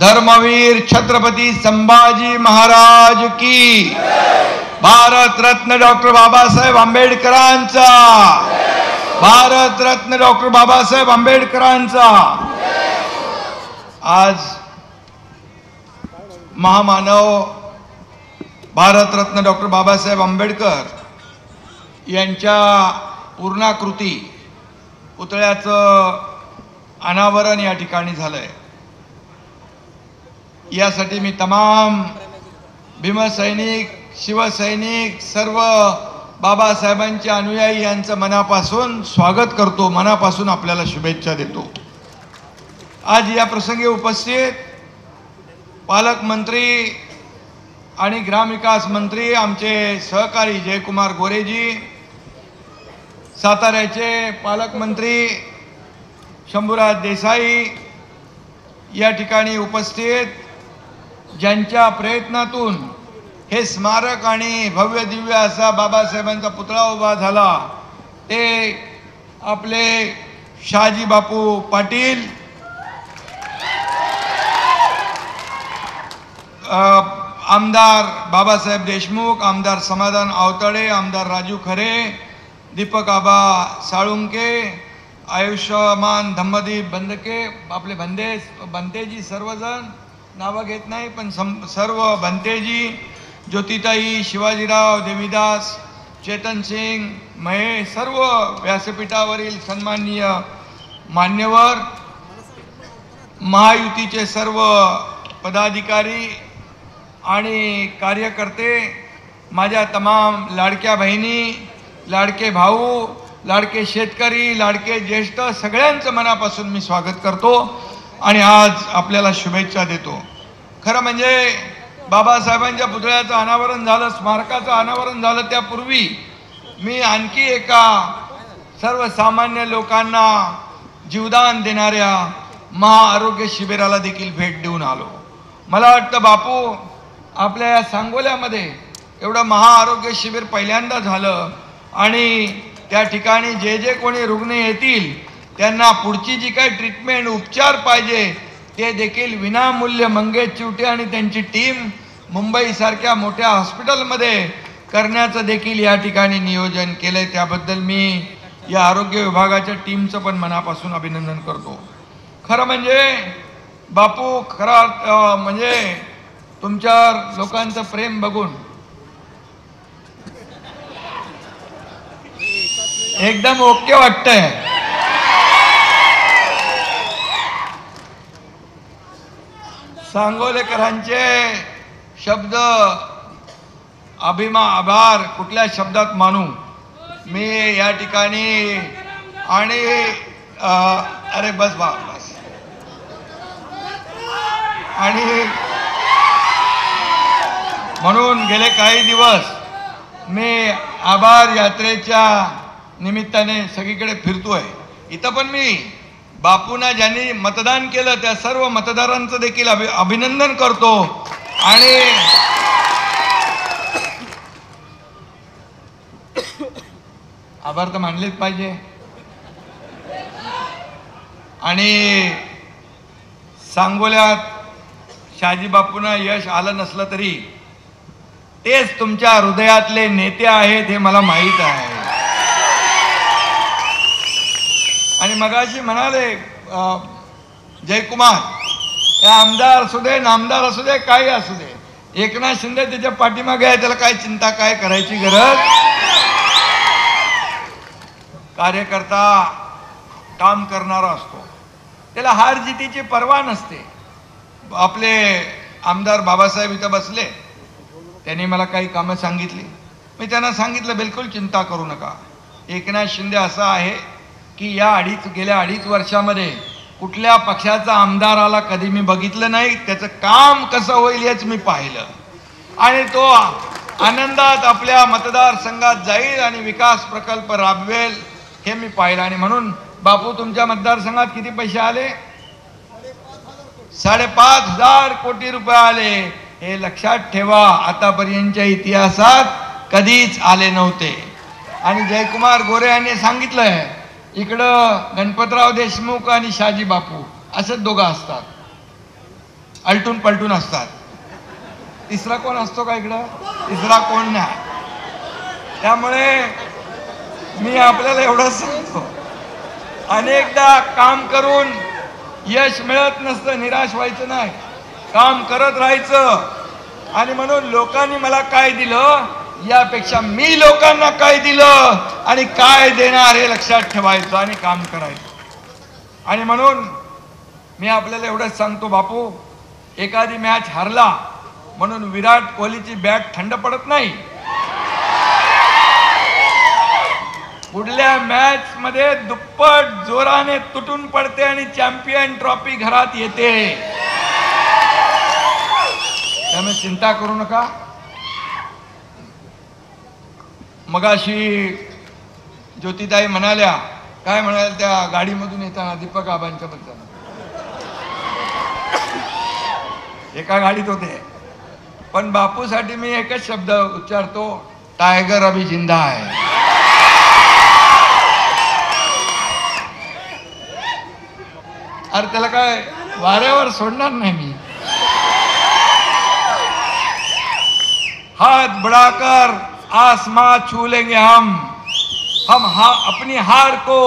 धर्मवीर छत्रपती संभाजी महाराज की, भारत रत्न डॉक्टर बाबासाहेब आंबेडकरांचा, भारत रत्न डॉक्टर बाबासाहेब आंबेडकरांचा। आज महामानव भारत रत्न डॉक्टर बाबासाहेब आंबेडकर यांच्या पूर्णाकृती पुतळ्याचं अनावरण या ठिकाणी झालंय। यासाठी मी तमाम भीमसैनिक, शिवसैनिक, सर्व बाबासाहेबांचे अनुयायी यांचं मनापासून स्वागत करतो, मनापासून आपल्याला शुभेच्छा देतो। आज या प्रसंगी उपस्थित पालकमंत्री आणि ग्रामविकास मंत्री आमचे सहकारी जयकुमार गोरेजी, साताऱ्याचे पालकमंत्री शंभूराज देसाई या ठिकाणी उपस्थित, ज्यांच्या प्रयत्नातून हे स्मारक आणि भव्य दिव्य असा बाबासाहेबांचा पुतळा उभा झाला, ते आपले शहाजी बापू पाटील, आमदार बाबासाहेब देशमुख, आमदार समाधान आवताडे, आमदार राजू खरे, दीपक आबा साळुंके, आयुष्यमान धम्मदीप बंदके, आपले बंतेजी, सर्वजण नावं घेत नाही पण सर्व बंतेजी, ज्योतिताई, शिवाजीराव, देवीदास, चेतन सिंग, महेश, सर्व व्यासपीठावरील सन्माननीय मान्यवर, महायुतीचे सर्व पदाधिकारी आणि कार्यकर्ते, माझ्या तमाम लाडक्या बहिणी, लाडके भाऊ, लाडके शेतकरी, लाडके ज्येष्ठ, सगळ्यांचं मनापासून मी स्वागत करतो आणि आज आपल्याला शुभेच्छा देतो। खरं म्हणजे बाबासाहेबांच्या पुतळ्याचं अनावरण झालं, स्मारकाचं अनावरण झालं, त्यापूर्वी मी आणखी एका सर्वसामान्य लोकांना जीवदान देणाऱ्या महाआरोग्य शिबिराला देखील भेट देऊन आलो। मला वाटतं बापू आपल्या या सांगोल्यामध्ये एवढं महाआरोग्य शिबिर पहिल्यांदा झालं आणि त्या ठिकाणी जे जे कोणी रुग्ण येतील त्यांना पुढची जी काही ट्रीटमेंट, उपचार पाहिजे ते देखील विनामूल्य मंगेश चिवटे आणि त्यांची टीम मुंबईसारख्या मोठ्या हॉस्पिटलमध्ये करण्याचं देखील या ठिकाणी नियोजन केलंय। त्याबद्दल मी या आरोग्य विभागाच्या टीमचं पण मनापासून अभिनंदन करतो। खरं म्हणजे बापू, खरं म्हणजे तुमच्यावर लोकांचं प्रेम बघून एकदम ओके वाटतंय। सांगोलेकरांचे शब्द आभार कुठल्या शब्दात मानू मी या ठिकाणी, आणि अरे बस बस, आणि म्हणून गेले काही दिवस मी आभार यात्रेच्या निमित्ताने सगळीकडे फिरतोय। इथं पण मी बापूंना ज्यांनी मतदान केलं त्या सर्व मतदारांचं देखील अभिनंदन करतो आणि आभार तर मानलेच पाहिजे। आणि सांगोल्यात शहाजी बापूंना यश आलं नसलं तरी तेच तुमच्या हृदयातले नेते आहेत हे मला माहीत आहे। आणि मगाशी म्हणाले जयकुमार, हे आमदार असू दे, नामदार असू दे, काही असू दे, एकनाथ शिंदे त्याच्या पाठीमागे आहे, त्याला काय चिंता, काय करायची गरज। कार्यकर्ता काम करणारा असतो, त्याला हार जितीची पर्वा नसते। आपले आमदार बाबासाहेब इथं बसले, त्यांनी मला काही कामं सांगितली, मी त्यांना सांगितलं बिलकुल चिंता करू नका। एकनाथ शिंदे असा आहे की गेल्या अडीच वर्षामध्ये कुठल्या पक्षाचा आमदाराला कधी मी बघितलं नाही, त्याचं काम कसं होईल हेच मी पाहिलं आणि तो आनंदात आपल्या मतदारसंघात जाईल आणि विकास प्रकल्प राबवेल हे मी पाहिलं। आणि म्हणून बापू, तुमच्या मतदारसंघात किती पैसे आले? 5,500 कोटी रुपये आले। हे लक्षात ठेवा, आतापर्यंतच्या इतिहासात कधीच आले नव्हते। आणि जयकुमार गोरे यांनी सांगितलंय, इकडं गणपतराव देशमुख आणि शहाजी बापू असे दोघं असतात। अलटून पलटून असतात. तिसरा कोण असतो का इकडं? तिसरा कोण नाही. त्यामुळे मी आपल्याला एवढंच सांगतो, अनेकदा काम करून यश मिळत नसतं, निराश व्हायचं नाही, काम करत राहायचं. आणि म्हणून लोकांनी मला काय दिलं यापेक्षा मी लोकांना काय दिलं आणि काय देणार हे लक्षात ठेवायचं आणि काम करायचं. आणि म्हणून मी आपल्याला एवढंच सांगतो, बापू, एखादी मॅच हरला म्हणून विराट कोहलीची बॅट थंड पडत नाही. पुढल्या मॅच मध्ये दुप्पट जोराने तुटून पडते आणि चॅम्पियन ट्रॉफी घरात येते. त्यामुळे चिंता करू नका. मगाशी ज्योतिताई म्हणाल्या, काय म्हणाल त्या गाडीमधून येताना दीपक आबांच्या बद्दल, एका गाडीत होते. पण बापूसाठी मी एकच शब्द उच्चारतो, टायगर अभी जिंदा है. अरे त्याला काय वाऱ्यावर सोडणार नाही मी. हाथ बढ़ाकर आसमां छू लेंगे हम अपनी हार को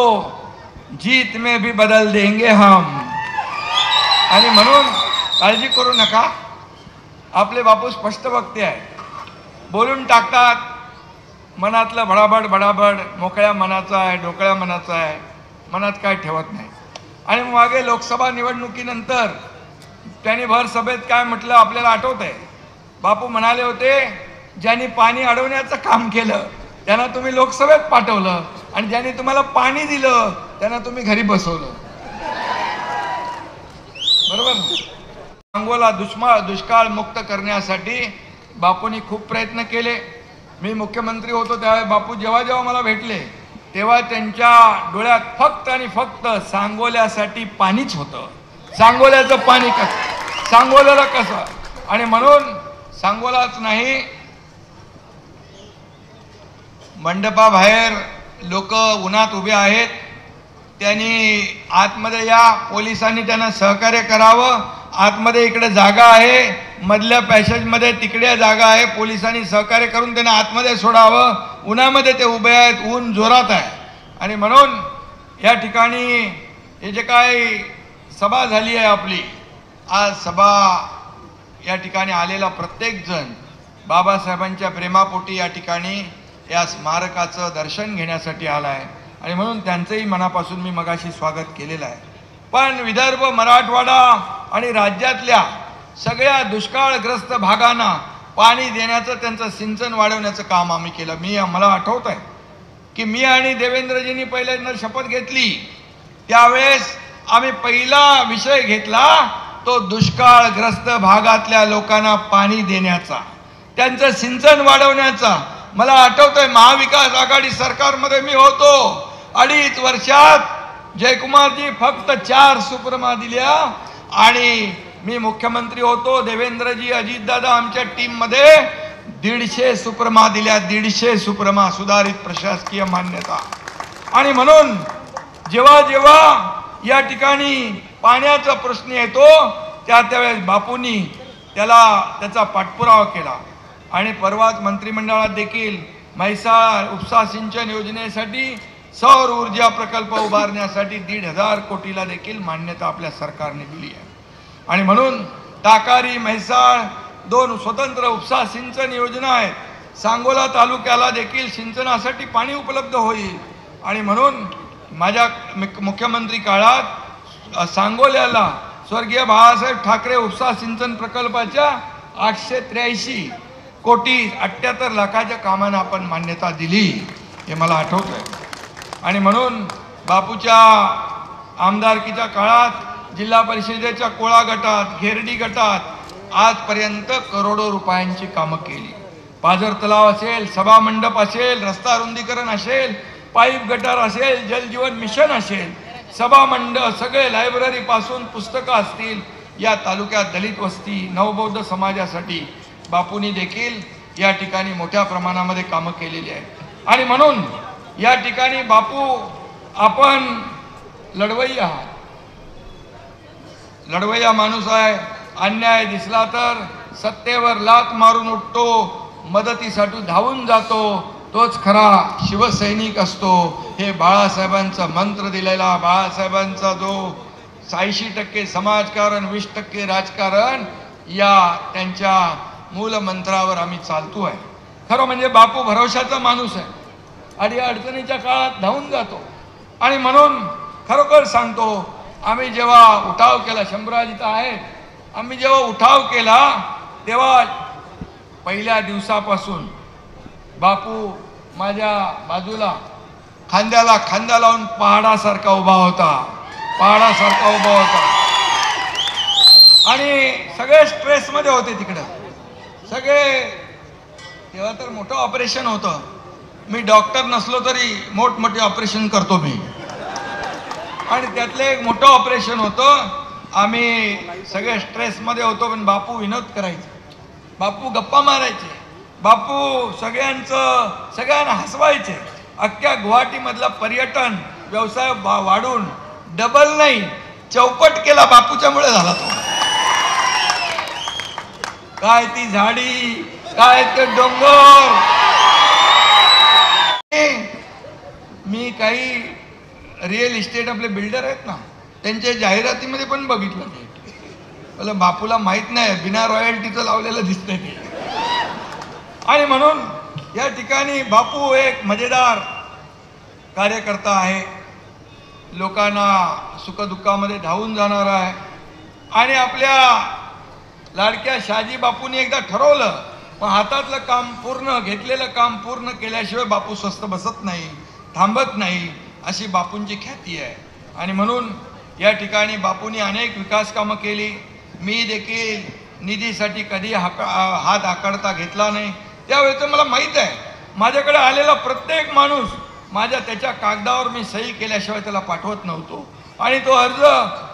जीत में भी बदल देंगे हम. आणि म्हणून काळजी करू नका. आपले बापू स्पष्ट वक्ते आहे, बोलून टाकतात. मनातलं भडाभड भडाभड मोकळ्या मनाचा आहे, ढोकळ्या मनाचा आहे, मनात काय ठेवत नाही. आणि मागे लोकसभा निवडणुकीनंतर त्यांनी भर सभेत काय म्हटलं आपल्याला आठवत आहे. बापू म्हणाले होते, ज्यांनी पाणी अडवण्याचं काम केलं त्यांना तुम्ही लोकसभेत पाठवलं आणि ज्यांनी तुम्हाला पाणी दिलं त्यांना तुम्ही घरी बसवलं. बरोबर ना? सांगोला दुष्काळ मुक्त करण्यासाठी बापूंनी खूप प्रयत्न केले. मी मुख्यमंत्री होतो त्यावेळी बापू जेव्हा जेव्हा मला भेटले तेव्हा त्यांच्या डोळ्यात फक्त आणि फक्त सांगोल्यासाठी पाणीच होतं. सांगोल्याचं पाणी कसं, सांगोल्याला कसं. आणि म्हणून सांगोलाच नाही, मंडपाबाहेर लोक उन्हात उभे आहेत, त्यांनी आतमध्ये या, पोलिसांनी त्यांना सहकार्य करावं. आतमध्ये इकडे जागा आहे, मधल्या पॅसेजमध्ये तिकडे जागा आहे, पोलिसांनी सहकार्य करून त्यांना आतमध्ये सोडावं. उन्हामध्ये ते उभे आहेत, ऊन जोरात आहे. आणि म्हणून या ठिकाणी हे जे काय सभा झाली आहे आपली, आज सभा या ठिकाणी आलेला प्रत्येक जण बाबासाहेबांच्या प्रेमापोटी या ठिकाणी या स्मारकाचं दर्शन घेण्यासाठी आला आहे. आणि म्हणून त्यांचंही मनापासून मी मगाशी स्वागत केलेलं आहे. पण विदर्भ, मराठवाडा आणि राज्यातल्या सगळ्या दुष्काळग्रस्त भागांना पाणी देण्याचं, त्यांचं सिंचन वाढवण्याचं काम आम्ही केलं. मला आठवत आहे की मी आणि देवेंद्रजींनी पहिल्यांदा शपथ घेतली त्यावेळेस आम्ही पहिला विषय घेतला तो दुष्काळग्रस्त भागातल्या लोकांना पाणी देण्याचा, त्यांचं सिंचन वाढवण्याचा. मला आठवतंय महाविकास आघाडी सरकारमध्ये मी होतो, 2.5 वर्षात जयकुमारजी फक्त 4 सुप्रमा दिल्या आणि मी मुख्यमंत्री होतो, देवेंद्रजी, अजितदादा आमच्या टीम मध्ये 150 सुप्रमा दिल्या. 150 सुप्रमा, सुधारित प्रशासकीय मान्यता. आणि म्हणून जेव्हा जेव्हा या ठिकाणी पाण्याचा प्रश्न येतो त्यावेळेस बापूंनी त्याचा पाठपुरावा केला. आणि परवाच मंत्रिमंडळात देखील म्हैसाळ उपसा सिंचन योजनेसाठी सौर ऊर्जा प्रकल्प उभारण्यासाठी 1,500 कोटीला देखील मान्यता आपल्या सरकारने दिली आहे. आणि म्हणून ताकारी, म्हैसाळ 2 स्वतंत्र उपसा सिंचन योजना आहेत. सांगोला तालुक्याला देखील सिंचनासाठी पाणी उपलब्ध होईल. आणि म्हणून माझ्या मुख्यमंत्री काळात सांगोल्याला स्वर्गीय बाळासाहेब ठाकरे उपसा सिंचन प्रकल्पाच्या 883 कोटी 78 लाखाच्या कामांना आपण मान्यता दिली, हे मला आठवतंय. आणि म्हणून बापूच्या आमदारकीच्या काळात जिल्हा परिषदेच्या कोळा गटात, घेरडी गटात आजपर्यंत करोडो रुपयांची कामं केली. पाझर तलाव असेल, सभामंडप असेल, रस्ता रुंदीकरण असेल, पाईप गटार असेल, जलजीवन मिशन असेल, सभामंडप, सगळे लायब्ररी पासून पुस्तकं असतील. या तालुक्यात दलित वस्ती, नवबौद्ध समाजासाठी बापूंनी देखील या ठिकाणी मोठ्या प्रमाणामध्ये कामं केलेली आहेत. आणि म्हणून या ठिकाणी बापू, आपण लढवय्या माणूस आहे. अन्याय दिसला तर सत्तेवर लात मारून उठतो, मदतीसाठी धावून जातो, तोच खरा शिवसैनिक असतो. हे बाळासाहेबांचा मंत्र दिलेला, बाळासाहेबांचा जो 86% समाजकारण 20% राजकारण, या त्यांच्या मूल मंत्रावर आम्ही चालतो आहे. खरं म्हणजे बापू भरवशाचा माणूस आहे. अडचणीच्या काळात धावून जातो. आणि म्हणून खरोखर सांगतो, आम्ही जेव्हा उठाव केला, शंभराजित आहेत, आम्ही जेव्हा उठाव केला तेव्हा पहिल्या दिवसापासून बापू माझ्या बाजूला खांद्याला खांदा लावून पहाडासारखा उभा होता, पहाडासारखा उभा होता. आणि सगळे स्ट्रेसमध्ये होते तिकडं सगळे. तेव्हा तर मोठं ऑपरेशन होतं. मी डॉक्टर नसलो तरी मोठमोठे ऑपरेशन करतो मी. आणि त्यातलं एक मोठं ऑपरेशन होतं. आम्ही सगळे स्ट्रेसमध्ये होतो, पण बापू विनोद करायचे, बापू गप्पा मारायचे, बापू सगळ्यांना हसवायचे. अख्ख्या गुवाहाटीमधला पर्यटन व्यवसाय वाढून डबल नाही चौपट केला बापूच्यामुळे झाला तो. काय ती झाडी, काय ते डोंगर. मी काही रिअल इस्टेट आपले बिल्डर आहेत ना, त्यांच्या जाहिरातीमध्ये पण बघितलं नाही. मला बापूला माहित नाही, बिना रॉयल्टीचं लावलेलं दिसतंय ते. आणि म्हणून या ठिकाणी बापू एक मजेदार कार्यकर्ता आहे. लोकांना सुखदुःखामध्ये धावून जाणार आहे. आणि आपल्या लाडक्या शहाजी बापूंनी एकदा ठरवलं, मग हातातलं काम पूर्ण, घेतलेलं काम पूर्ण केल्याशिवाय बापू स्वस्थ बसत नाही, थांबत नाही, अशी बापूंची ख्याती आहे. आणि म्हणून या ठिकाणी बापूंनी अनेक विकास कामं केली. मी देखील निधीसाठी कधी हात आकडता घेतला नाही. त्यावेळेस मला माहीत आहे, माझ्याकडे आलेला प्रत्येक माणूस माझ्या त्याच्या कागदावर मी सही केल्याशिवाय त्याला पाठवत नव्हतो. आणि तो अर्ज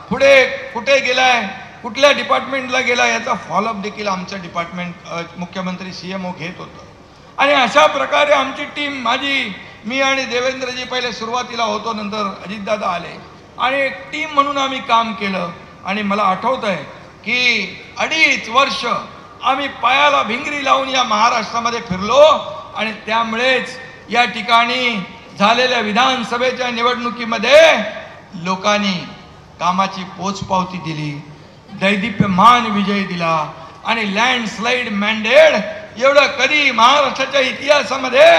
पुढे कुठे गेलाय, कुठल्या डिपार्टमेंटला गेला, याचा फॉलोअप देखील आमचं डिपार्टमेंट मुख्यमंत्री CMO घेत होतं. आणि अशा प्रकारे आमची टीम, मी आणि देवेंद्रजी पहिले सुरुवातीला होतो, नंतर अजितदादा आले, आणि एक टीम म्हणून आम्ही काम केलं. आणि मला आठवत आहे की 2.5 वर्ष आम्ही पायाला भिंगरी लावून या महाराष्ट्रामध्ये फिरलो. आणि त्यामुळेच या ठिकाणी झालेल्या विधानसभेच्या निवडणुकीमध्ये लोकांनी कामाची पोचपावती दिली, दैदिप्यमान विजय दिला. आणि लँडस्लाइड मॅन्डेट एवढं कधी महाराष्ट्राच्या इतिहासामध्ये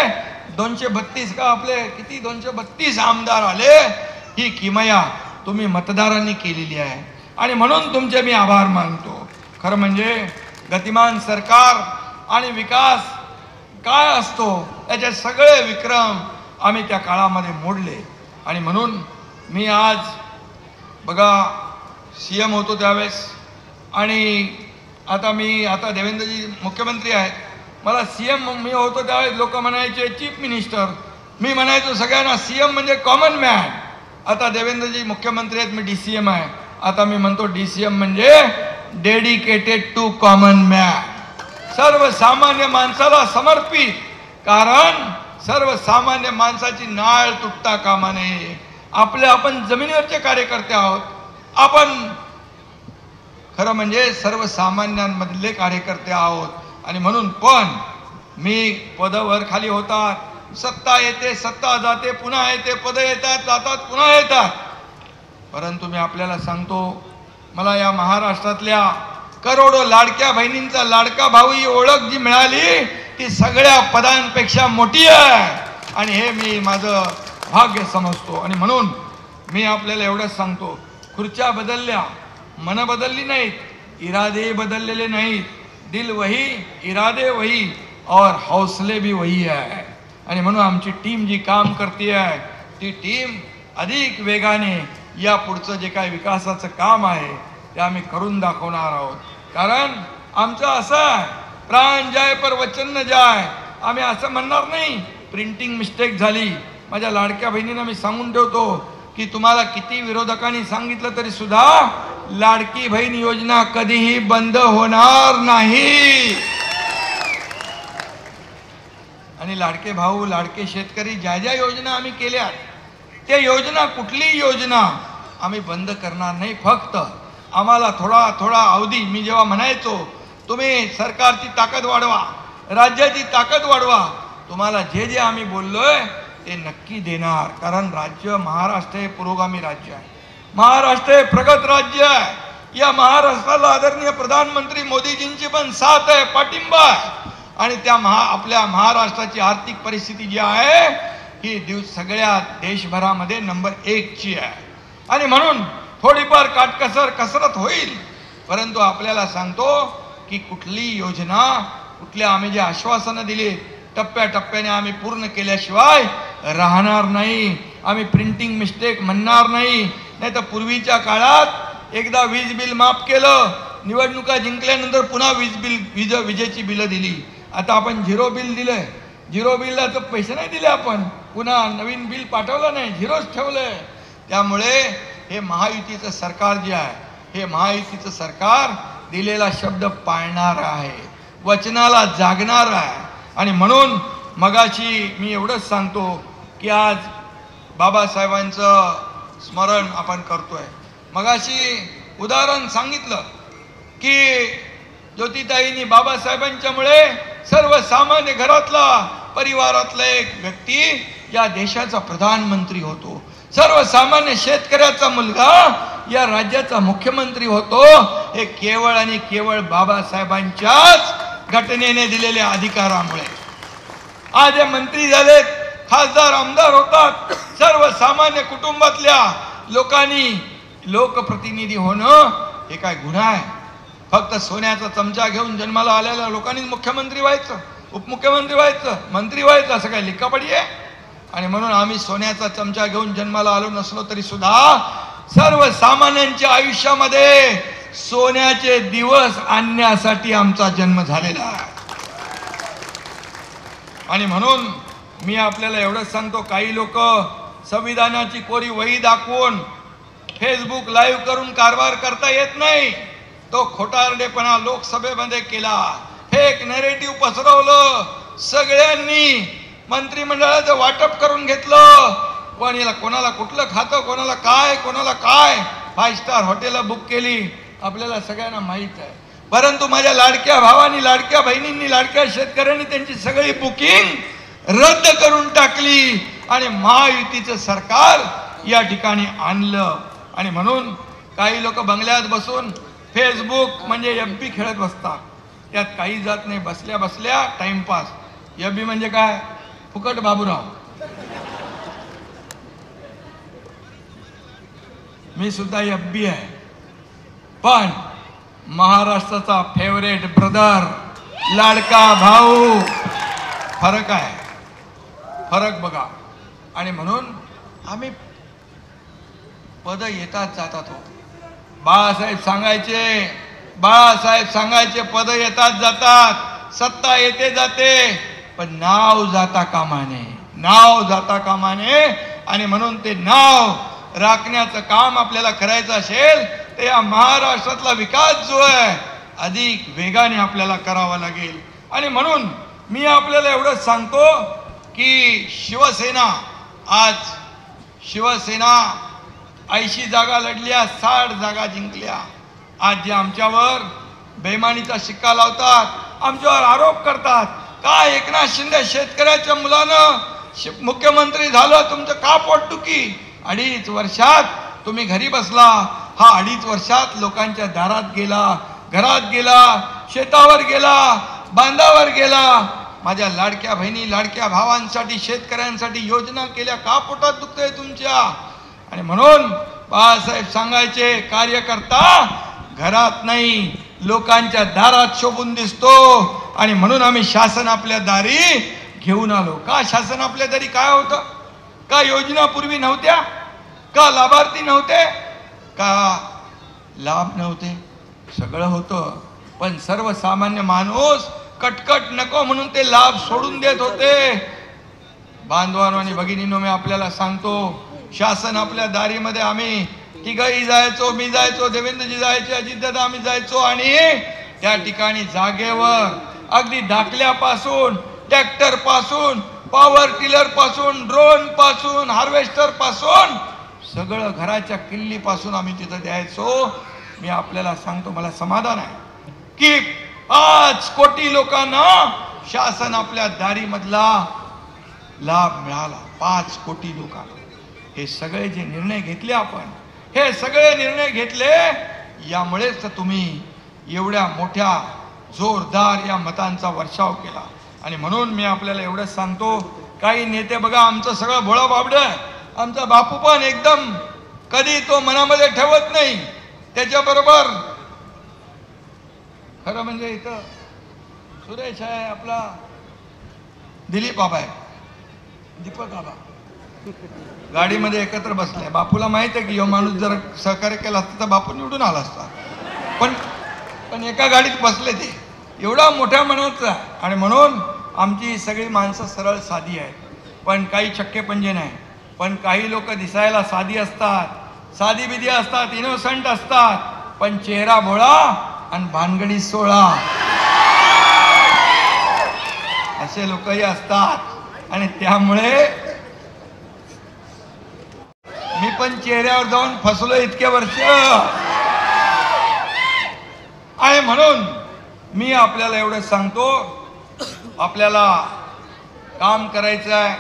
232 का आपले किती 232 आमदार आले, ही किमया तुम्ही मतदारांनी केलेली आहे. आणि म्हणून तुमचे मी आभार मानतो. खरं म्हणजे गतिमान सरकार आणि विकास काय असतो याचे सगळे विक्रम आम्ही त्या काळामध्ये मोडले. आणि म्हणून मी आज बघा CM होतो त्यावेळेस, आणि आता देवेंद्रजी मुख्यमंत्री आहेत. मला CM मी होतो त्यावेळेस लोक म्हणायचे चीफ मिनिस्टर, मी म्हणायचो सगळ्यांना CM म्हणजे कॉमन मॅन. आता देवेंद्रजी मुख्यमंत्री आहेत, मी DCM आहे. आता मी म्हणतो DCM म्हणजे डेडिकेटेड टू कॉमन मॅन, सर्वसामान्य माणसाला समर्पित. कारण सर्वसामान्य माणसाची नाळ तुटता कामा नये. आपण जमिनीवरचे कार्यकर्ते आहोत. आपण खरं म्हणजे सर्वसामान्यांमधले कार्यकर्ते आहोत. आणि म्हणून पण मी पदावर खाली होतात, सत्ता येते, सत्ता जाते, पुन्हा येते, पद येतात, जातात, पुन्हा येतात. परंतु मी आपल्याला सांगतो, मला या महाराष्ट्रातल्या करोडो लाडक्या बहिणींचा लाडका भाऊ ही ओळख जी मिळाली ती सगळ्या पदांपेक्षा मोठी आहे. आणि हे मी माझं भाग्य समजतो. आणि म्हणून मी आपल्याला एवढंच सांगतो, खुर्च्या बदलल्या, मन बदलली नाहीत, इरादे बदललेले नाहीत. दिल वही, इरादे वही, और हौसले भी वही आहे. आणि म्हणून आमची टीम जी काम करते आहे ती टीम अधिक वेगाने या पुढचं जे काही विकासाचं काम आहे ते आम्ही करून दाखवणार आहोत. कारण आमचं असं आहे, प्राण जाय पर वचन न जाय. आम्ही असं म्हणणार नाही प्रिंटिंग मिस्टेक झाली. माझ्या लाडक्या बहिणींना मी सांगून ठेवतो की तुम्हाला किती विरोधकांनी सांगितलं तरी सुद्धा लाडकी बहीण योजना कधीही बंद होणार नाही. आणि लाडके भाऊ, लाडके शेतकरी, ज्या ज्या योजना आम्ही केल्या, त्या योजना, कुठलीही योजना आम्ही बंद करणार नाही. फक्त आम्हाला थोडा थोडा अवधी मी जेव्हा म्हणायचो तुम्ही सरकारची ताकद वाढवा, राज्याची ताकद वाढवा, तुम्हाला जे जे आम्ही बोललोय ते नक्की देणार. कारण राज्य महाराष्ट्र हे पुरोगामी राज्य आहे, महाराष्ट्र हे प्रगत राज्य आहे. या महाराष्ट्राला आदरणीय प्रधानमंत्री मोदीजींची पण साथ आहे, पाठिंबा आहे. आणि त्या आपल्या महाराष्ट्राची आर्थिक परिस्थिती जी आहे ही सगळ्या देशभरामध्ये नंबर 1 ची आहे. आणि म्हणून थोडीफार कसरत होईल, परंतु आपल्याला सांगतो की कुठली योजना, कुठल्या आम्ही जे आश्वासनं दिली टप्प्याटप्प्याने आम्ही पूर्ण केल्याशिवाय राहणार नाही. आम्ही प्रिंटिंग मिस्टेक म्हणणार नाही. नाही तर पूर्वीच्या काळात एकदा वीज बिल माफ केलं, निवडणुका जिंकल्यानंतर पुन्हा विजेची बिलं दिली. आता आपण झिरो बिल दिलंय, झिरो बिलला तर पैसे नाही दिले, आपण पुन्हा नवीन बिल पाठवलं नाही, झिरोच ठेवलंय. त्यामुळे हे महायुतीचं सरकार जे आहे, हे महायुतीचं सरकार दिलेला शब्द पाळणार आहे, वचनाला जागणार आहे. आणि म्हणून मगाशी मी एवढंच सांगतो की आज बाबासाहेबांचं स्मरण आपण करतोय. मगाशी उदाहरण सांगितलं की ज्योतिताईंनी बाबासाहेबांच्यामुळे सर्वसामान्य घरातला परिवारातला एक व्यक्ती या देशाचा प्रधानमंत्री होतो, सर्वसामान्य शेतकऱ्याचा मुलगा या राज्याचा मुख्यमंत्री होतो. हे केवळ आणि केवळ बाबासाहेबांच्याच घटनेने दिलेल्या अधिकारामुळे. आज हे मंत्री झालेत, खासदार आमदार होतात, सर्वसामान्य कुटुंबातल्या लोकांनी लोकप्रतिनिधी होणं हे काय गुन्हा आहे? फक्त सोन्याचा चमचा घेऊन जन्माला आलेल्या लोकांनी मुख्यमंत्री व्हायचं, उपमुख्यमंत्री व्हायचं, मंत्री व्हायचं असं काय लिखापडी आहे? आणि म्हणून आम्ही सोन्याचा चमचा घेऊन जन्माला आलो नसलो तरी सुद्धा सर्वसामान्यांच्या आयुष्यामध्ये सोन्याचे दिवस आणण्यासाठी आमचा जन्म झालेला आहे. आणि म्हणून मी आपल्याला एवढंच सांगतो, काही लोक संविधानाची कोरी वही दाखवून फेसबुक लाईव्ह करून कारभार करता येत नाही, तो खोटारडेपणा लोकसभेमध्ये केला, फेक नॅरेटिव्ह पसरवलं, सगळ्यांनी मंत्रिमंडळाचं वाटप करून घेतलं, कोणाला कुठलं खातं, कोणाला काय 5 स्टार हॉटेल बुक केली, आपल्याला सगळ्यांना माहीत आहे. परंतु माझ्या लाडक्या भावांनी, लाडक्या बहिणींनी, लाडक्या शेतकऱ्यांनी त्यांची सगळी बुकिंग रद्द करून टाकली आणि महायुतीचं सरकार या ठिकाणी आणलं. आणि म्हणून काही लोक बंगल्यात बसून फेसबुक म्हणजे एफबी खेळत बसतात, त्यात काही जात नाही, बसल्या बसल्या टाइमपास. एफबी म्हणजे काय? फुकट बाबूराव. मी सुद्धा एफबी आहे, पण महाराष्ट्राचा फेवरेट ब्रदर, लाडका भाऊ, फरक आहे, फरक बघा. आणि म्हणून आम्ही पद येतात जातात हो. बाळासाहेब सांगायचे पद येतात जातात, सत्ता येते जाते, पण नाव जाता कामा नये. आणि म्हणून ते नाव राखण्याचं काम आपल्याला करायचं असेल तर या महाराष्ट्रातला विकास जो आहे अधिक वेगाने आपल्याला करावा लागेल. आणि म्हणून मी आपल्याला एवढंच सांगतो की शिवसेना 80 जागा लढल्या, 60 जागा जिंकल्या. आज जे आमच्यावर बेईमानीचा शिक्का लावतात, आमच्यावर आरोप करतात, काय एकनाथ शिंदे शेतकऱ्याच्या मुलानं मुख्यमंत्री झालं, तुमचं का पोटदुखी? 2.5 वर्षात तुम्ही घरी बसला, हा 2.5 वर्षात लोकांच्या दारात गेला, घरात गेला, शेतावर गेला, बांधावर गेला. माझ्या लाडक्या बहिणी, लाडक्या भावांसाठी, शेतकऱ्यांसाठी योजना केल्या, का पोटात दुखतंय तुमच्या? आणि म्हणून बाळासाहेब सांगायचे, कार्यकर्ता घरात नाही लोकांच्या दारात शोभून दिसतो. आणि म्हणून आम्ही शासन आपल्या दारी घेऊन आलो. का शासन आपल्या दारी? काय होतं? का योजना पूर्वी नव्हत्या? का लाभार्थी नव्हते? का लाभ नव्हते? सगळं होतं, पण सर्वसामान्य माणूस कटकट नको म्हणून ते लाभ सोडून देत होते. बांधवांनो आणि भगिनींनो, मी आपल्याला सांगतो, शासन आपल्या दारीमध्ये आम्ही तिघही जायचो, मी जायचो, देवेंद्रजी जायचे, अजितदादा आम्ही जायचो. आणि त्या ठिकाणी जागेवर अगदी दाखल्यापासून, ट्रॅक्टर पासून, पॉवर टिलर पासून, ड्रोन पासून, हार्वेस्टर पासून सगळं घराच्या किल्ली पासून आम्ही तिथं द्यायचो. मी आपल्याला सांगतो, मला समाधान आहे की 5 कोटी लोकांना शासन आपल्या दारीमधला लाभ मिळाला. 5 कोटी लोकांना. हे सगळे जे निर्णय घेतले आपण, हे सगळे निर्णय घेतले यामुळेच तुम्ही एवढ्या मोठ्या जोरदार या मतांचा वर्षाव केला. आणि म्हणून मी आपल्याला एवढंच सांगतो, काही नेते बघा आमचं सगळं भोळा बाबड, आमचा बापू पण एकदम कधी तो मनामध्ये ठेवत नाही. त्याच्याबरोबर खरं म्हणजे इथं सुरेश आहे, आपला दिलीप बाबा आहे, दीपक बाबा गाडीमध्ये एकत्र बसले. बापूला माहित आहे की यो माणूस जर सहकार्य केला असता तर बापू निवडून आला असता, पण एका गाडीत बसले ते, एवढा मोठ्या मनाचा. आणि म्हणून आमची सगळी माणसं सरळ साधी आहेत, पण काही चक्केपंजे नाही. पण काही लोक दिसायला साधी असतात, साधी बिधी असतात, इनोसंट असतात, पण चेहरा भोळा आणि भानगडी 16 असे लोकही असतात. आणि त्यामुळे मी पण चेहऱ्यावर जाऊन फसलो इतके वर्ष. आणि म्हणून मी आपल्याला एवढं सांगतो, आपल्याला काम करायचं आहे,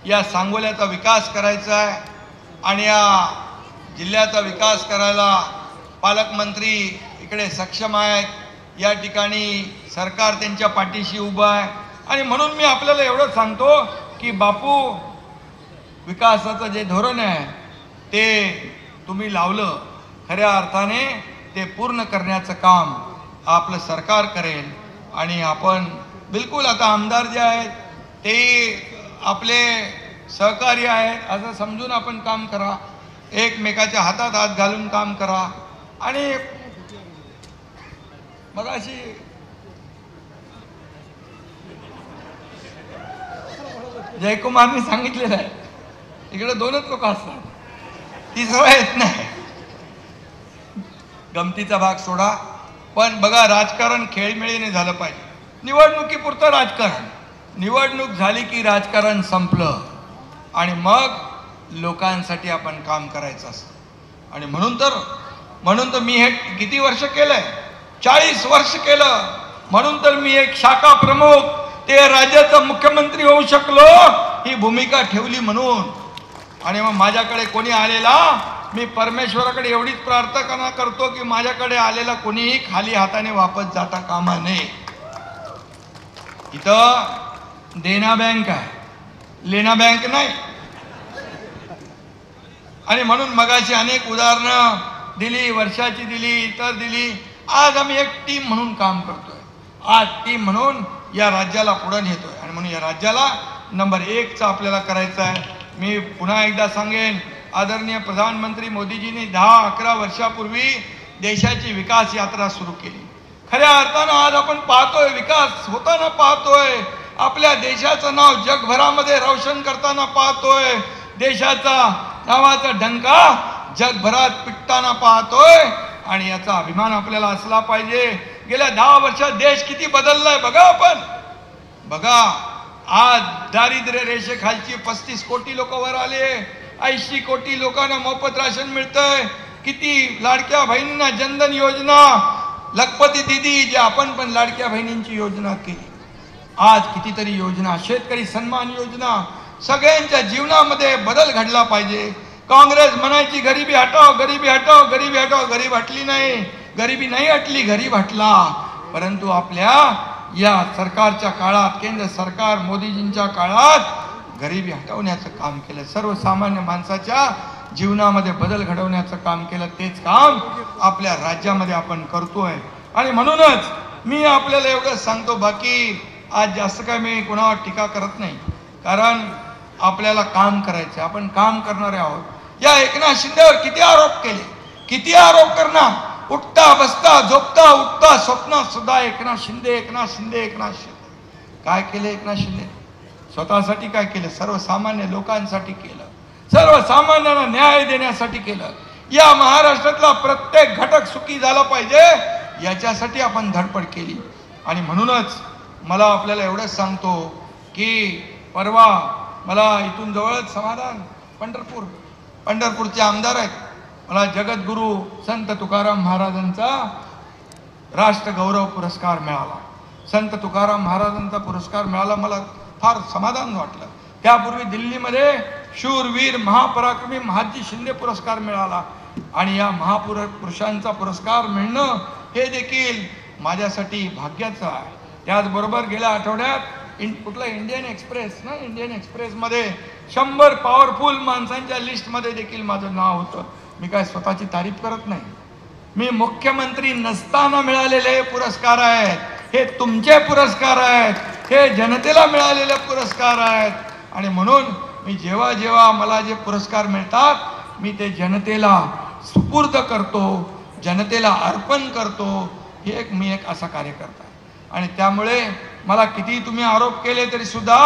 या सांगोल्याचा विकास करायचा आहे. आणि या जिल्ह्याचा विकास करायला पालकमंत्री इकडे सक्षम आहेत, या ठिकाणी सरकार त्यांच्या पाठीशी उभं आहे. आणि म्हणून मी आपल्याला एवढं सांगतो की बापू विकासाचं जे धोरण आहे ते तुम्ही लावलं, खऱ्या अर्थाने ते पूर्ण करण्याचं काम आपलं सरकार करेल. आणि आपण बिलकुल आता आमदार जे आहेत ते आपले सहकारी आहेत असं समजून आपण काम करा, एकमेकाच्या हातात हात घालून काम करा. आणि मग अशी जयकुमारनी सांगितलेलं आहे, इकडे 2च लोक असतात, तिसरा येत नाही. गमतीचा भाग सोडा, पण बघा राजकारण खेळमेळीने झालं पाहिजे. निवडणुकीपुरतं राजकारण, निवडणूक झाली की राजकारण संपलं आणि मग लोकांसाठी आपण काम करायचं असतं. आणि म्हणून तर मी हे किती वर्ष केलंय, 40 वर्ष केलं. म्हणून तर मी एक शाखा प्रमुख ते राज्याचा मुख्यमंत्री होऊ शकलो, ही भूमिका ठेवली म्हणून. आणि मग माझ्याकडे कोणी आलेला, मी परमेश्वराकडे एवढीच प्रार्थना करतो की माझ्याकडे आलेला कोणीही खाली हाताने वापस जाता कामा नये. इथं देना बँक आहे, लेना बँक नाही. आणि म्हणून मगाशी अनेक उदाहरणं दिली, वर्षाची दिली, इतर दिली. आज आम्ही एक टीम म्हणून काम करतोय, आज टीम म्हणून या राज्याला पुढे नेतोय. आणि म्हणून या राज्याला नंबर 1चा आपल्याला करायचं आहे. मी पुन्हा एकदा सांगेन, आदरणीय प्रधानमंत्री मोदीजींनी 10-11 वर्षापूर्वी देशाची विकास यात्रा सुरू केली. खऱ्या अर्थानं आज आपण पाहतोय, विकास होताना पाहतोय, आपल्या देशाचं नाव जगभरामध्ये रोशन करताना पाहतोय, देशाचा नावाचा डंका जगभरात पिटताना पाहतोय. आणि याचा अभिमान आपल्याला असला पाहिजे. गेल्या 10 वर्षात देश किती बदललाय बघा आपण. बघा आज दारिद्र्य रेषेखालची 35 कोटी लोक वर आले, 80 कोटी लोकांना मोफत राशन मिळतंय. किती लाडक्या बहिणींना जनधन योजना, लखपती दिदी जे आपण पण लाडक्या बहिणींची योजना केली, आज कितीतरी योजना, शेतकरी सन्मान योजना, सगळ्यांच्या जीवनामध्ये बदल घडला पाहिजे. काँग्रेस म्हणायची गरिबी हटाव, गरिबी हटाव, गरिबी हटाव. गरीब हटली नाही, गरिबी नाही हटली, गरीब हटला. परंतु आपल्या या सरकारच्या काळात, केंद्र सरकार मोदीजींच्या काळात गरिबी हटवण्याचं काम केलं, सर्वसामान्य माणसाच्या जीवनामध्ये बदल घडवण्याचं काम केलं. तेच काम आपल्या राज्यामध्ये आपण करतोय. आणि म्हणूनच मी आपल्याला एवढंच सांगतो, बाकी आज जास्त काय मी कोणावर टीका करत नाही, कारण आपल्याला काम करायचं, आपण काम करणारे आहोत. या एकनाथ शिंदेवर किती आरोप केले, किती आरोप करणार. उठता बसता झोपता उठता स्वप्न सुद्धा एकनाथ शिंदे, एकनाथ शिंदे, एकनाथ शिंदे. काय केलं एकनाथ शिंदे? स्वतःसाठी काय केलं? सर्वसामान्य लोकांसाठी केलं, सर्वसामान्यांना न्याय देण्यासाठी केलं. या महाराष्ट्रातला प्रत्येक घटक सुखी झाला पाहिजे याच्यासाठी आपण धडपड केली. आणि म्हणूनच मला आपल्याला एवढंच सांगतो की परवा मला इथून जवळच समाधान पंढरपूरचे आमदार आहेत, मला जगद्गुरू संत तुकाराम महाराजांचा राष्ट्रगौरव पुरस्कार मिळाला. संत तुकाराम महाराजांचा पुरस्कार मिळाला, मला फार समाधान वाटलं. त्यापूर्वी दिल्लीमध्ये शूरवीर महापराक्रमी महाजी शिंदे पुरस्कार मिळाला आणि या महापुरुषांचा पुरस्कार मिळणं हे देखील माझ्यासाठी भाग्याचं आहे. त्याचबरोबर गेल्या आठवड्यात कुठला इंडियन एक्सप्रेसमध्ये 100 पॉवरफुल माणसांच्या लिस्टमध्ये देखील माझं नाव होतं. मी काय स्वतःची तारीफ करत नाही, मी मुख्यमंत्री नसताना मिळालेले पुरस्कार आहेत, हे तुमचे पुरस्कार आहेत, हे जनतेला मिळालेले पुरस्कार आहेत. आणि म्हणून मी जेव्हा जेव्हा मला जे पुरस्कार मिळतात मी ते जनतेला सुपूर्द करतो, जनतेला अर्पण करतो. हे मी एक असा कार्यकर्ता आहे. आणि त्यामुळे मला किती तुम्ही आरोप केले तरी सुद्धा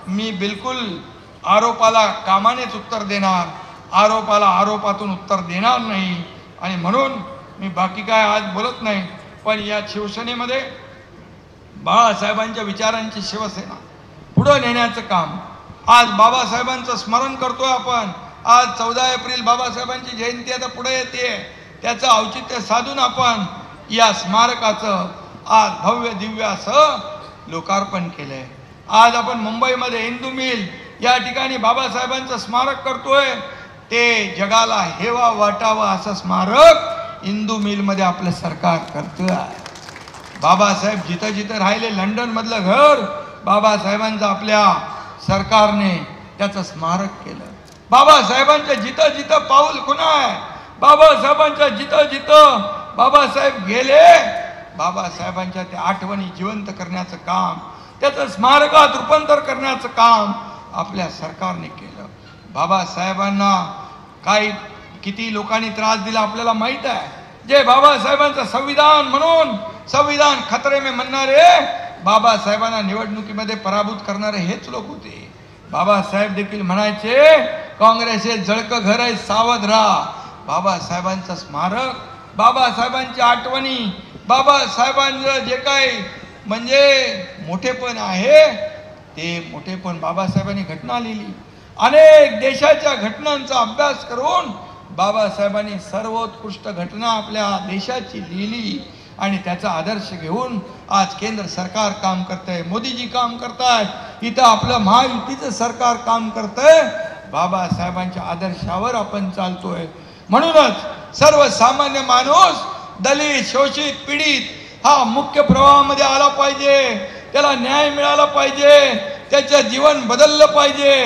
मी बिलकुल आरोपाला कामानेच उत्तर देणार, आरोपाला आरोपातून उत्तर देणार नाही. आणि म्हणून मी बाकी काय आज बोलत नाही. पण या शिवसेनेमध्ये बाळासाहेबांच्या विचारांची शिवसेना पुढे नेण्याचं काम, आज बाबासाहेबांचं स्मरण करतोय आपण. आज 14 एप्रिल बाबासाहेबांची जयंती आता पुढे येते, त्याचं औचित्य साधून आपण या स्मारकाचं आज भव्य दिव्य असं लोकार्पण केलंय. आज आपण मुंबईमध्ये हिंदू मिल या ठिकाणी बाबासाहेबांचं स्मारक करतोय. ते जगाला हेवा वाटावं असं स्मारक हिंदू मिलमध्ये आपलं सरकार करतोय. बाबासाहेब जिथं जिथं राहिले, लंडन मधलं घर बाबासाहेबांचं आपल्या सरकारने त्याचं स्मारक केलं. बाबासाहेबांच्या जिथं जिथं पाऊल खुणा आहे, बाबासाहेबांच्या जिथं जिथं बाबासाहेब गेले, बाबासाहेबांच्या त्या आठवणी जिवंत करण्याचं काम, त्याचं स्मारकात रूपांतर करण्याचं काम आपल्या सरकारने केलं. बाबासाहेबांना काही किती लोकांनी त्रास दिला आपल्याला माहित आहे. जे बाबासाहेबांचं संविधान म्हणून संविधान खतरे में म्हणणारे, बाबासाहेबांना निवडणुकीमध्ये पराभूत करणारे हेच लोक होते. बाबासाहेब देखील म्हणायचे काँग्रेस हे जळकं घर आहे, सावध राहा. बाबासाहेबांचं स्मारक, बाबासाहेबांच्या आठवणी, बाबासाहेबांचं जे काही म्हणजे मोठेपण आहे ते मोठेपण बाबासाहेबांनी घटना लिहिली. अनेक देशाच्या घटनांचा अभ्यास करून बाबासाहेबांनी सर्वोत्कृष्ट घटना आपल्या देशाची लिहिली आणि त्याचा आदर्श घेऊन आज केंद्र सरकार काम करतंय, मोदीजी काम करतायत, इथं आपलं महायुतीचं सरकार काम करतंय. बाबासाहेबांच्या आदर्शावर आपण चालतोय. म्हणूनच सर्वसामान्य माणूस, दलित, शोषित, पीडित हा मुख्य प्रवाहामध्ये आला पाहिजे, त्याला न्याय मिळाला पाहिजे, त्याचं जीवन बदललं पाहिजे,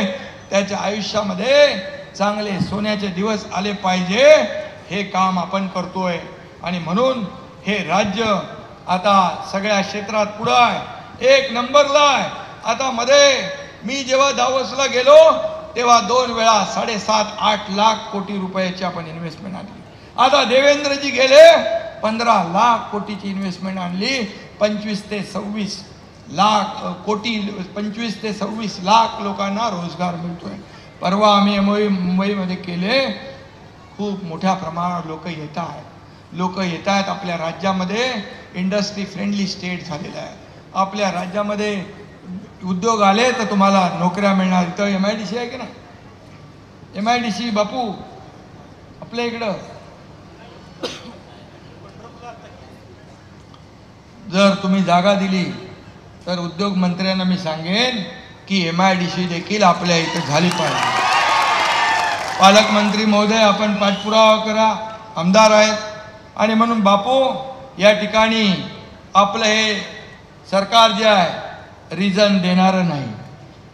त्याच्या आयुष्यामध्ये चांगले सोन्याचे दिवस आले पाहिजे. हे काम आपण करतोय. आणि म्हणून हे राज्य आता सगळ्या क्षेत्रात पुढं आहे, 1 नंबरला आहे. आता मध्ये मी जेव्हा दावोसला गेलो तेव्हा 2 वेळा 7.5-8 लाख कोटी रुपयाची आपण इन्व्हेस्टमेंट आणली. आता देवेंद्रजी गेले 15 लाख कोटीची इन्व्हेस्टमेंट आणली. 25 ते 26 लाख कोटी, 25 ते 26 लाख लोकांना रोजगार मिळतोय. परवा आम्ही मुंबईमध्ये केले. खूप मोठ्या प्रमाणावर लोक येत आहेत आपल्या राज्यामध्ये. इंडस्ट्री फ्रेंडली स्टेट झालेला आहे. आपल्या राज्यामध्ये उद्योग आले तर तुम्हाला नोकऱ्या मिळणार. इथं MIDC आहे की नाही? MIDC बापू आपल्या इकडं जर तुम्ही जागा दिली तर उद्योग मंत्र्यांना मी सांगेन की MIDC देखील आपल्या इथं झाली पाहिजे. पालकमंत्री महोदय आपण पाठपुरावा करा, आमदार आहेत. आणि म्हणून बापू या ठिकाणी आपलं हे सरकार जे आहे रिझन देणारं नाही,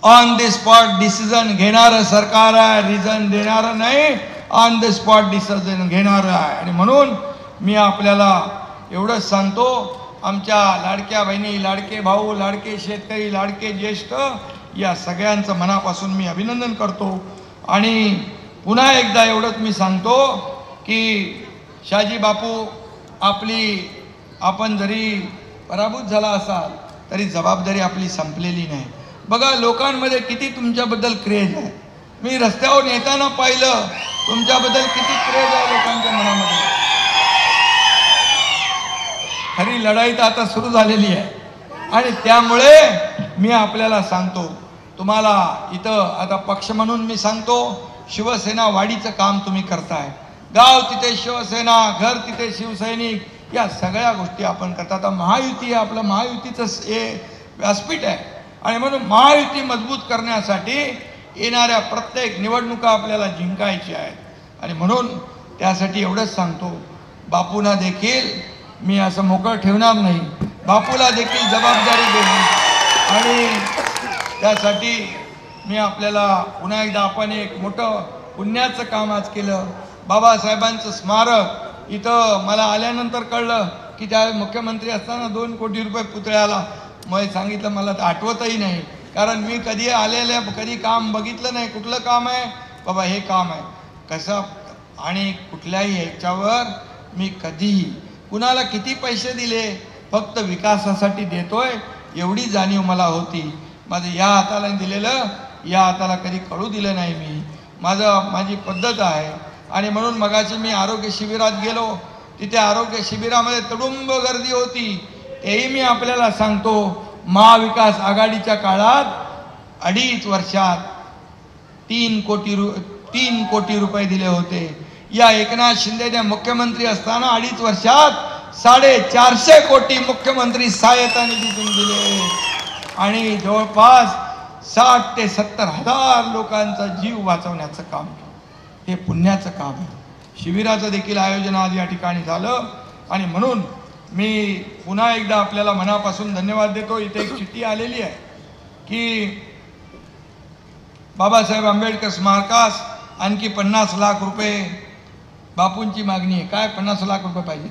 ऑन द स्पॉट डिसिजन घेणारं सरकार आहे. रिझन देणारं नाही, ऑन द स्पॉट डिसिजन घेणारं आहे. आणि म्हणून मी आपल्याला एवढंच सांगतो, आमच्या लाडक्या बहिणी, लाडके भाऊ, लाडके शेतकरी, लाडके ज्येष्ठ या सगळ्यांचं मनापासून मी अभिनंदन करतो. आणि पुन्हा एकदा एवढंच मी सांगतो की शहाजी बापू आपण जरी पराभूत झाला असाल तरी जबाबदारी आपली संपलेली नाही. बघा लोकांमध्ये किती तुमच्याबद्दल क्रेज आहे. मी रस्त्यावर येताना पाहिलं तुमच्याबद्दल किती क्रेज आहे लोकांच्या मनामध्ये. खरी लढाई तर आता सुरू झालेली आहे. आणि त्यामुळे मी आपल्याला सांगतो, तुम्हाला इथं आता पक्ष म्हणून मी सांगतो, शिवसेना वाढीचं काम तुम्ही करताय. गाव तिथे शिवसेना, घर तिथे शिवसैनिक, या सगळ्या गोष्टी आपण करतात. आता महायुती हे आपलं महायुतीचं हे व्यासपीठ आहे आणि म्हणून महायुती मजबूत करण्यासाठी येणाऱ्या प्रत्येक निवडणुका आपल्याला जिंकायच्या आहेत आणि म्हणून त्यासाठी एवढंच सांगतो, बापूंना देखील मी असं मोकळं ठेवणार नाही, बापूला देखील जबाबदारी देईन आणि त्यासाठी मी आपल्याला पुन्हा एकदा, आपण एक मोठं पुण्याचं काम आज केलं. बाबासाहेबांचं स्मारक इथं मला आल्यानंतर कळलं की त्या मुख्यमंत्री असताना 2 कोटी रुपये पुतळ्याला मग सांगितलं, मला तर आठवतही नाही, कारण मी कधी काम बघितलं नाही. कुठलं काम आहे बाबा, हे काम आहे कसं, आणि कुठल्याही ह्याच्यावर मी कधीही कुणाला किती पैसे दिले फक्त विकासासाठी देतोय एवढी जाणीव मला होती. माझं या हाताला दिलेलं या हाताला कधी कळू दिलं नाही मी, माझी पद्धत आहे. आणि म्हणून मगाशी मी आरोग्य शिबिरात गेलो, तिथे आरोग्य शिबिरामध्ये तुडुंब गर्दी होती. तेही मी आपल्याला सांगतो, महाविकास आघाडीच्या काळात 2.5 वर्षात 3 कोटी रुपये दिले होते. या एकनाथ शिंदेने मुख्यमंत्री असताना 2.5 वर्षात 450 कोटी मुख्यमंत्री सहायता निधीतून दिले आणि जवळपास 60 ते 70 हजार लोकांचा जीव वाचवण्याचं काम, हे पुण्याचं काम आहे. शिबिराचं देखील आयोजन आज या ठिकाणी झालं आणि म्हणून मी पुन्हा एकदा आपल्याला मनापासून धन्यवाद देतो. इथे एक चिठ्ठी आलेली आहे की बाबासाहेब आंबेडकर स्मारकास आणखी 50 लाख रुपये बापूंची मागणी आहे. काय 50 लाख रुपये पाहिजे?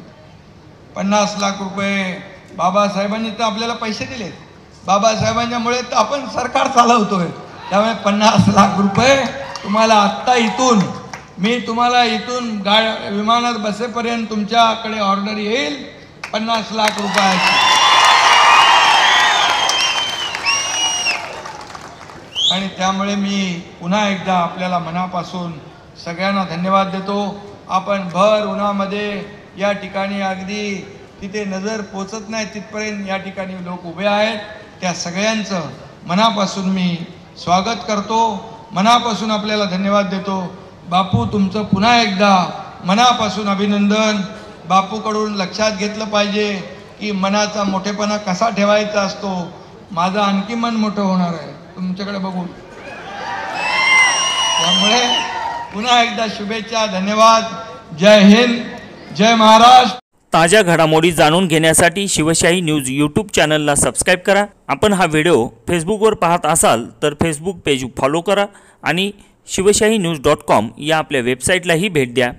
50 लाख रुपये बाबासाहेबांनी तर आपल्याला पैसे दिले, बाबासाहेबांच्यामुळे तर आपण सरकार चालवतोय, त्यामुळे 50 लाख रुपये तुम्हाला आत्ता तुम्हाला इथून विमानात बसेपर्यंत तुमच्याकडे ऑर्डर येईल 50 लाख रुपयाची. आणि त्यामुळे मी पुन्हा एकदा आपल्याला मनापासून सगळ्यांना धन्यवाद देतो. आपण भर उन्हामध्ये या ठिकाणी अगदी तिथे नजर पोचत नाही तिथपर्यंत या ठिकाणी लोक उभे आहेत. त्या सगळ्यांचं मनापासून मी स्वागत करतो, मनापासून आपल्याला धन्यवाद देतो. बापू, तुमचं पुन्हा एकदा मनापासून अभिनंदन. बापूकडून लक्षात घेतलं पाहिजे की मनाचा मोठेपणा कसा ठेवायचा असतो. माझं आणखी मन मोठं होणार आहे तुमच्याकडे बघून. त्यामुळे पुन्हा एकदा शुभेच्छा, धन्यवाद. जय हिंद, जय महाराष्ट्र. ताज्या घडामोडी जाणून घेण्यासाठी शिवशाही न्यूज यूट्यूब चॅनलला सबस्क्राईब करा. आपण हा व्हिडिओ फेसबुकवर पाहत असाल तर फेसबुक पेज फॉलो करा आणि शिवशाही न्यूज.com या आपल्या वेबसाईटलाही भेट द्या.